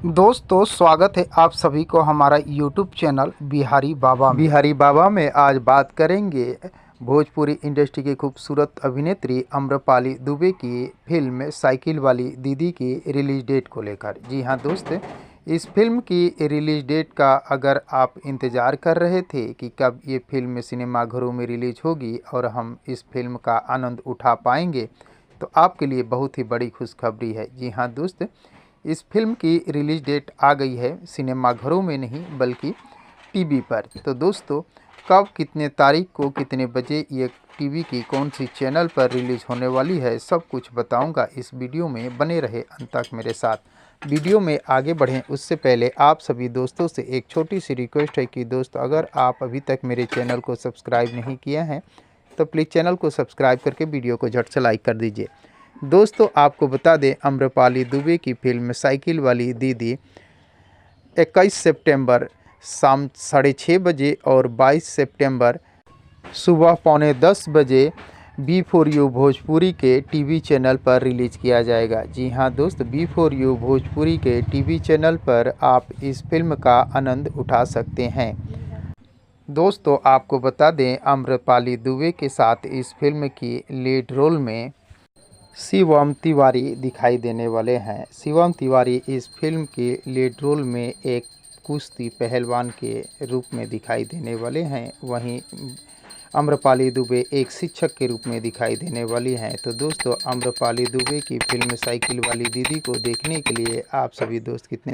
दोस्तों स्वागत है आप सभी को हमारा यूट्यूब चैनल बिहारी बाबा में आज बात करेंगे भोजपुरी इंडस्ट्री की खूबसूरत अभिनेत्री आम्रपाली दुबे की फिल्म साइकिल वाली दीदी की रिलीज डेट को लेकर। जी हां दोस्त, इस फिल्म की रिलीज डेट का अगर आप इंतज़ार कर रहे थे कि कब ये फिल्म सिनेमाघरों में रिलीज होगी और हम इस फिल्म का आनंद उठा पाएंगे, तो आपके लिए बहुत ही बड़ी खुशखबरी है। जी हाँ दोस्त, इस फिल्म की रिलीज डेट आ गई है, सिनेमाघरों में नहीं बल्कि टीवी पर। तो दोस्तों कब, कितने तारीख को, कितने बजे ये टीवी की कौन सी चैनल पर रिलीज़ होने वाली है, सब कुछ बताऊंगा इस वीडियो में। बने रहे अंत तक मेरे साथ। वीडियो में आगे बढ़ें उससे पहले आप सभी दोस्तों से एक छोटी सी रिक्वेस्ट है कि दोस्तों अगर आप अभी तक मेरे चैनल को सब्सक्राइब नहीं किया है तो प्लीज़ चैनल को सब्सक्राइब करके वीडियो को झट से लाइक कर दीजिए। दोस्तों आपको बता दें, आम्रपाली दुबे की फिल्म साइकिल वाली दीदी 21 सितंबर शाम 6:30 बजे और 22 सितंबर सुबह 9:45 बजे बी4U भोजपुरी के टीवी चैनल पर रिलीज़ किया जाएगा। जी हां दोस्त, बी4U भोजपुरी के टीवी चैनल पर आप इस फिल्म का आनंद उठा सकते हैं। दोस्तों आपको बता दें, आम्रपाली दुबे के साथ इस फिल्म की लीड रोल में शिवम तिवारी दिखाई देने वाले हैं। शिवम तिवारी इस फिल्म के लीड रोल में एक कुश्ती पहलवान के रूप में दिखाई देने वाले हैं। वहीं आम्रपाली दुबे एक शिक्षक के रूप में दिखाई देने वाली हैं। तो दोस्तों आम्रपाली दुबे की फिल्म साइकिल वाली दीदी को देखने के लिए आप सभी दोस्त कितने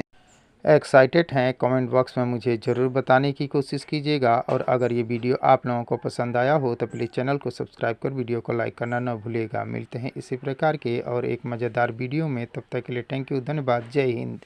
एक्साइटेड हैं, कमेंट बॉक्स में मुझे ज़रूर बताने की कोशिश कीजिएगा। और अगर ये वीडियो आप लोगों को पसंद आया हो तो प्लीज़ चैनल को सब्सक्राइब कर वीडियो को लाइक करना न भूलिएगा। मिलते हैं इसी प्रकार के और एक मज़ेदार वीडियो में, तब तक के लिए थैंक यू, धन्यवाद, जय हिंद।